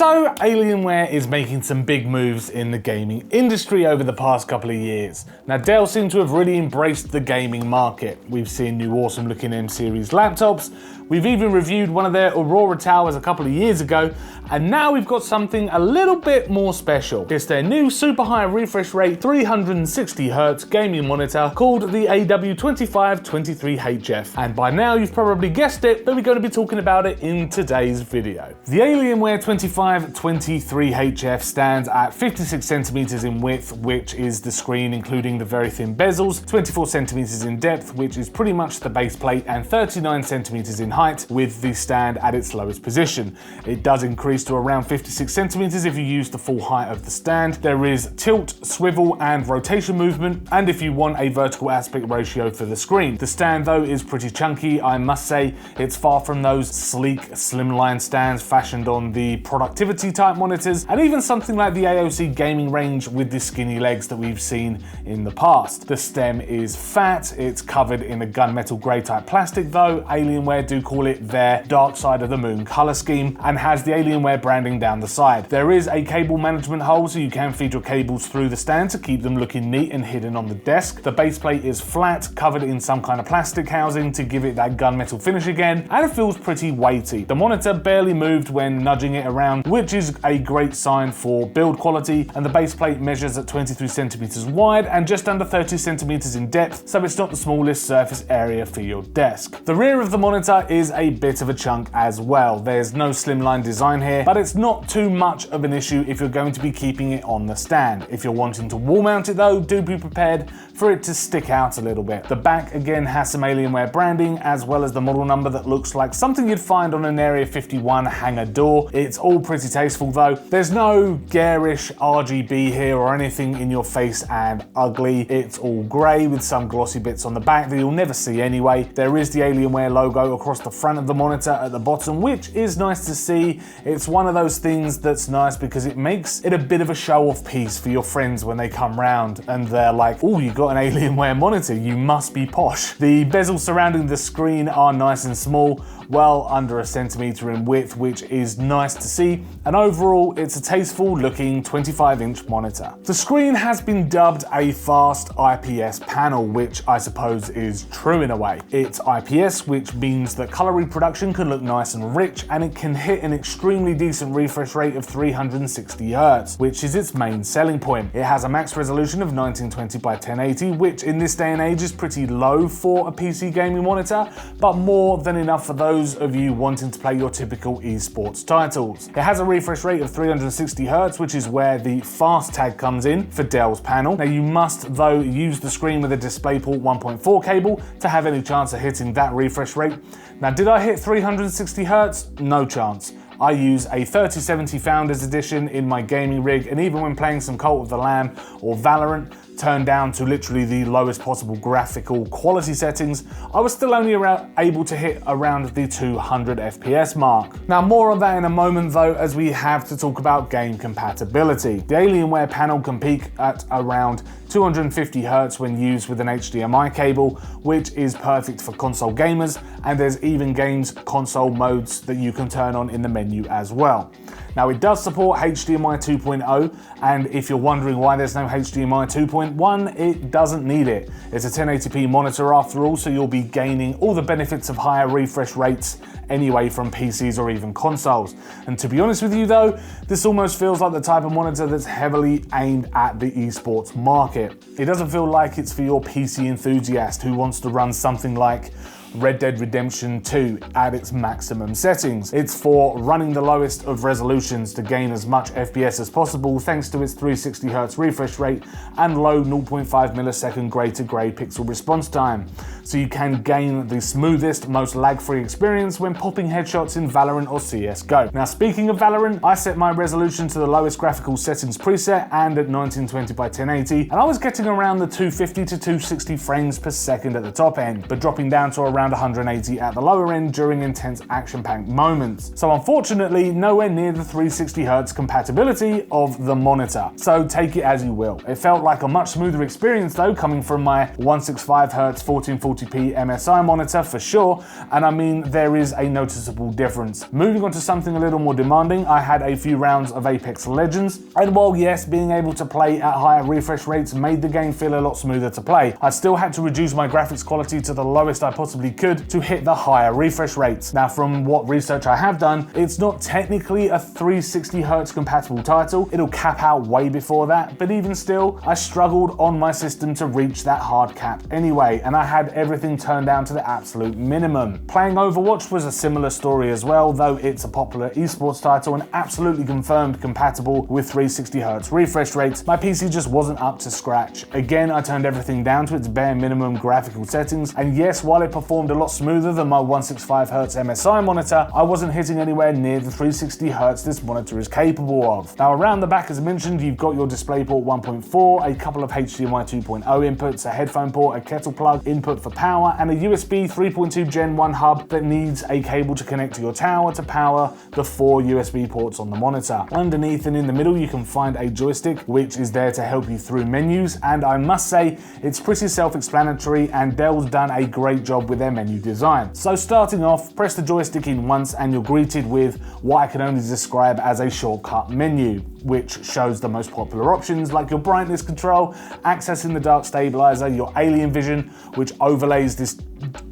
So Alienware is making some big moves in the gaming industry over the past couple of years. Now Dell seem to have really embraced the gaming market. We've seen new awesome looking M series laptops, we've even reviewed one of their Aurora towers a couple of years ago, and now we've got something a little bit more special. It's their new super high refresh rate 360Hz gaming monitor called the AW2523HF. And by now you've probably guessed it, but we're going to be talking about it in today's video. The Alienware 2523HF stands at 56 centimeters in width, which is the screen including the very thin bezels, 24 centimeters in depth, which is pretty much the base plate, and 39 centimeters in height with the stand at its lowest position. It does increase to around 56 centimeters if you use the full height of the stand. There is tilt, swivel and rotation movement, and if you want a vertical aspect ratio for the screen. The stand though is pretty chunky, I must say. It's far from those sleek slimline stands fashioned on the productivity type monitors, and even something like the AOC gaming range with the skinny legs that we've seen in the past. The stem is fat, it's covered in a gunmetal grey type plastic though. Alienware do call it their dark side of the moon colour scheme, and has the Alienware branding down the side. There is a cable management hole so you can feed your cables through the stand to keep them looking neat and hidden on the desk. The base plate is flat, covered in some kind of plastic housing to give it that gunmetal finish again, and it feels pretty weighty. The monitor barely moved when nudging it around, which is a great sign for build quality, and the base plate measures at 23 centimeters wide and just under 30 centimeters in depth, so it's not the smallest surface area for your desk. The rear of the monitor is a bit of a chunk as well. There's no slimline design here, but it's not too much of an issue if you're going to be keeping it on the stand. If you're wanting to wall mount it though, do be prepared for it to stick out a little bit. The back again has some Alienware branding as well as the model number that looks like something you'd find on an Area 51 hangar door. It's all pretty tasteful though. There's no garish RGB here or anything in your face and ugly. It's all grey with some glossy bits on the back that you'll never see anyway. There is the Alienware logo across the front of the monitor at the bottom, which is nice to see. It's one of those things that's nice because it makes it a bit of a show-off piece for your friends when they come round and they're like, oh, you got an Alienware monitor, you must be posh. The bezels surrounding the screen are nice and small, well under a centimeter in width, which is nice to see, and overall it's a tasteful looking 25-inch monitor. The screen has been dubbed a fast IPS panel, which I suppose is true in a way. It's IPS, which means that color reproduction can look nice and rich, and it can hit an extremely decent refresh rate of 360Hz, which is its main selling point. It has a max resolution of 1920 by 1080, which in this day and age is pretty low for a PC gaming monitor, but more than enough for those of you wanting to play your typical eSports titles. It has a refresh rate of 360Hz, which is where the fast tag comes in for Dell's panel. Now you must though use the screen with a DisplayPort 1.4 cable to have any chance of hitting that refresh rate. Now did I hit 360Hz? No chance. I use a 3070 Founders Edition in my gaming rig, and even when playing some Cult of the Lamb or Valorant, turned down to literally the lowest possible graphical quality settings, I was still only able to hit around the 200 FPS mark. Now more on that in a moment though, as we have to talk about game compatibility. The Alienware panel can peak at around 250Hz when used with an HDMI cable, which is perfect for console gamers, and there's even games console modes that you can turn on in the menu as well. Now it does support HDMI 2.0, and if you're wondering why there's no HDMI 2.1, it doesn't need it. It's a 1080p monitor after all, so you'll be gaining all the benefits of higher refresh rates anyway from PCs or even consoles. And to be honest with you though, this almost feels like the type of monitor that's heavily aimed at the esports market. It doesn't feel like it's for your PC enthusiast who wants to run something like Red Dead Redemption 2 at its maximum settings. It's for running the lowest of resolutions to gain as much FPS as possible thanks to its 360Hz refresh rate and low 0.5 millisecond grey-to-grey pixel response time. So you can gain the smoothest, most lag-free experience when popping headshots in Valorant or CSGO. Now speaking of Valorant, I set my resolution to the lowest graphical settings preset and at 1920 by 1080, and I was getting around the 250 to 260 frames per second at the top end, but dropping down to around around 180 at the lower end during intense action-packed moments. So unfortunately, nowhere near the 360Hz compatibility of the monitor. So take it as you will. It felt like a much smoother experience though, coming from my 165Hz 1440p MSI monitor for sure, and I mean there is a noticeable difference. Moving on to something a little more demanding, I had a few rounds of Apex Legends, and while yes, being able to play at higher refresh rates made the game feel a lot smoother to play, I still had to reduce my graphics quality to the lowest I possibly could to hit the higher refresh rates. Now from what research I have done, it's not technically a 360Hz compatible title, it'll cap out way before that, but even still, I struggled on my system to reach that hard cap anyway, and I had everything turned down to the absolute minimum. Playing Overwatch was a similar story as well, though it's a popular eSports title and absolutely confirmed compatible with 360Hz refresh rates, my PC just wasn't up to scratch. Again, I turned everything down to its bare minimum graphical settings, and yes, while it performed a lot smoother than my 165Hz MSI monitor, I wasn't hitting anywhere near the 360Hz this monitor is capable of. Now around the back, as I mentioned, you've got your DisplayPort 1.4, a couple of HDMI 2.0 inputs, a headphone port, a kettle plug, input for power, and a USB 3.2 Gen 1 hub that needs a cable to connect to your tower to power the 4 USB ports on the monitor. Underneath and in the middle you can find a joystick which is there to help you through menus, and I must say it's pretty self-explanatory and Dell's done a great job with their menu design. So starting off, press the joystick in once and you're greeted with what I can only describe as a shortcut menu, which shows the most popular options like your brightness control, accessing the dark stabilizer, your alien vision, which overlays this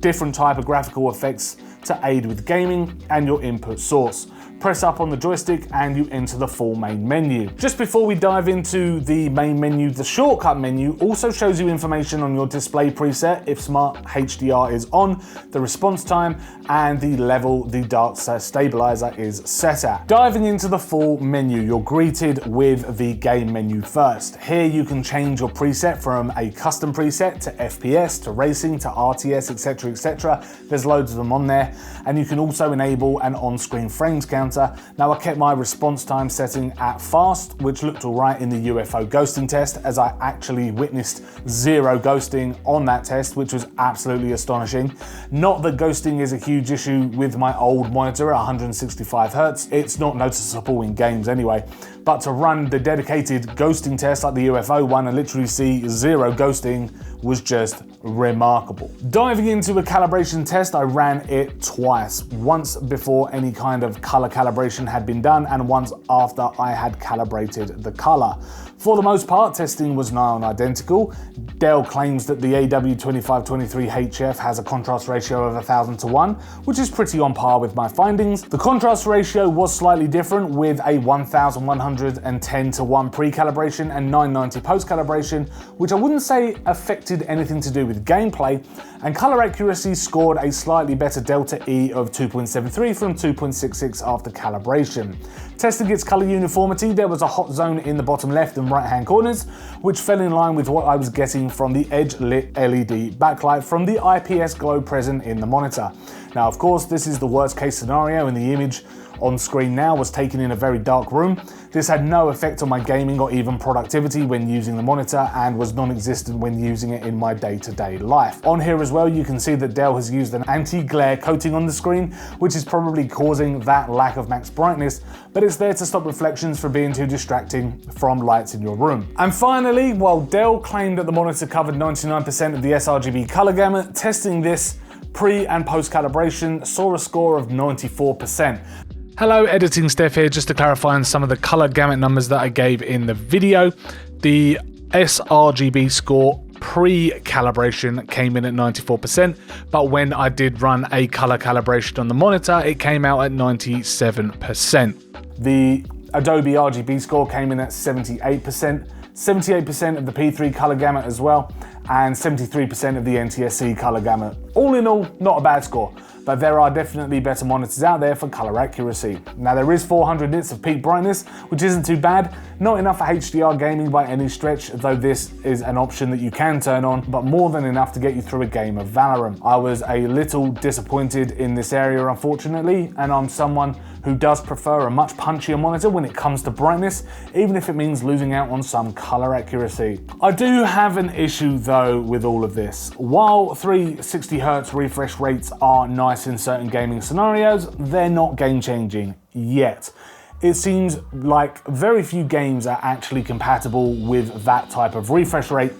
different type of graphical effects to aid with gaming, and your input source. Press up on the joystick and you enter the full main menu. Just before we dive into the main menu, the shortcut menu also shows you information on your display preset if Smart HDR is on, the response time, and the level the dark stabilizer is set at. Diving into the full menu, you're greeted with the game menu first. Here you can change your preset from a custom preset to FPS, to racing, to RTS, etc, etc. There's loads of them on there, and you can also enable an on-screen frames counter. Now I kept my response time setting at fast, which looked alright in the UFO ghosting test, as I actually witnessed 0 ghosting on that test, which was absolutely astonishing. Not that ghosting is a huge issue with my old monitor at 165Hz, it's not noticeable in games anyway, but to run the dedicated ghosting test like the UFO one and literally see 0 ghosting was just remarkable. Diving into a calibration test, I ran it twice. Once before any kind of color calibration had been done, and once after I had calibrated the color. For the most part, testing was nigh on identical. Dell claims that the AW2523HF has a contrast ratio of 1000 to 1, which is pretty on par with my findings. The contrast ratio was slightly different, with a 1110 to 1 pre-calibration and 990 post-calibration, which I wouldn't say affected anything to do with gameplay, and color accuracy scored a slightly better delta E of 2.73 from 2.66 after calibration. Testing its color uniformity, there was a hot zone in the bottom left and right hand corners, which fell in line with what I was getting from the edge lit LED backlight from the IPS glow present in the monitor. Now of course this is the worst case scenario, and the image on screen now was taken in a very dark room. This had no effect on my gaming or even productivity when using the monitor, and was non-existent when using it in my day-to-day life. On here as well you can see that Dell has used an anti-glare coating on the screen, which is probably causing that lack of max brightness, but it's there to stop reflections from being too distracting from lights in your room. And finally, while Dell claimed that the monitor covered 99% of the sRGB color gamut, testing this pre and post calibration saw a score of 94%. Hello, Editing Steph here, just to clarify on some of the color gamut numbers that I gave in the video. The sRGB score pre-calibration came in at 94%, but when I did run a color calibration on the monitor, it came out at 97%. The Adobe RGB score came in at 78%, 78% of the P3 color gamut as well, and 73% of the NTSC color gamut. All in all, not a bad score, but there are definitely better monitors out there for color accuracy. Now there is 400 nits of peak brightness, which isn't too bad, not enough for HDR gaming by any stretch, though this is an option that you can turn on, but more than enough to get you through a game of Valorant. I was a little disappointed in this area, unfortunately, and I'm someone who does prefer a much punchier monitor when it comes to brightness, even if it means losing out on some color accuracy. I do have an issue though though with all of this. While 360Hz refresh rates are nice in certain gaming scenarios, they're not game-changing yet. It seems like very few games are actually compatible with that type of refresh rate,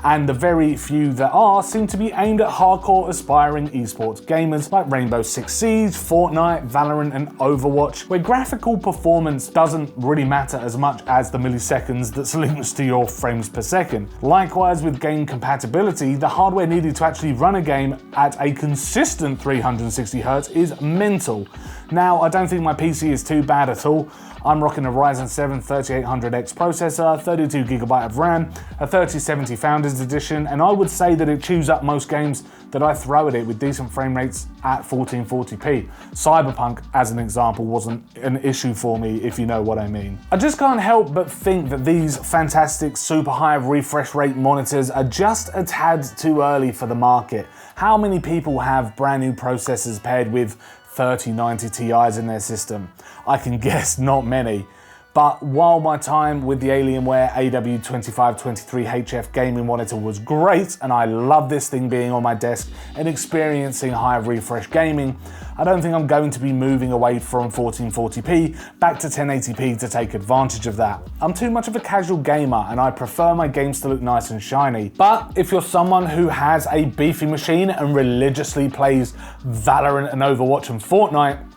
and the very few that are seem to be aimed at hardcore aspiring esports gamers like Rainbow Six Siege, Fortnite, Valorant and Overwatch, where graphical performance doesn't really matter as much as the milliseconds that's linked to your frames per second. Likewise with game compatibility, the hardware needed to actually run a game at a consistent 360Hz is mental. Now, I don't think my PC is too bad at all. I'm rocking a Ryzen 7 3800X processor, 32GB of RAM, a 3070 Founders Edition, and I would say that it chews up most games that I throw at it with decent frame rates at 1440p. Cyberpunk, as an example, wasn't an issue for me, if you know what I mean. I just can't help but think that these fantastic super high refresh rate monitors are just a tad too early for the market. How many people have brand new processors paired with 3090 Ti's in their system? I can guess not many. But while my time with the Alienware AW2523HF gaming monitor was great, and I love this thing being on my desk and experiencing high refresh gaming, I don't think I'm going to be moving away from 1440p back to 1080p to take advantage of that. I'm too much of a casual gamer and I prefer my games to look nice and shiny. But if you're someone who has a beefy machine and religiously plays Valorant and Overwatch and Fortnite,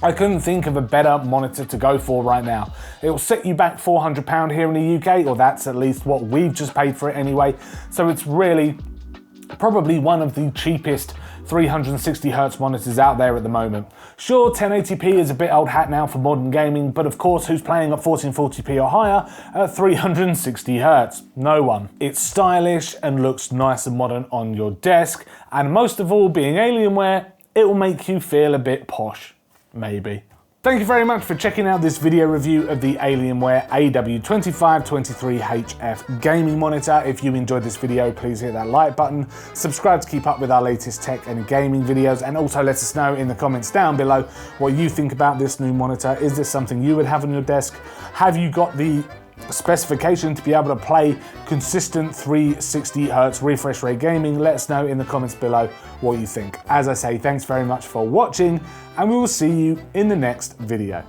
I couldn't think of a better monitor to go for right now. It will set you back £400 here in the UK, or that's at least what we've just paid for it anyway. So it's really probably one of the cheapest 360Hz monitors out there at the moment. Sure, 1080p is a bit old hat now for modern gaming, but of course, who's playing at 1440p or higher at 360Hz? No one. It's stylish and looks nice and modern on your desk, and most of all, being Alienware, it will make you feel a bit posh. Maybe. Thank you very much for checking out this video review of the Alienware AW2523HF gaming monitor. If you enjoyed this video, please hit that like button, subscribe to keep up with our latest tech and gaming videos, and also let us know in the comments down below what you think about this new monitor. Is this something you would have on your desk? Have you got the specification to be able to play consistent 360Hz refresh rate gaming? Let us know in the comments below what you think. As I say, thanks very much for watching, and we will see you in the next video.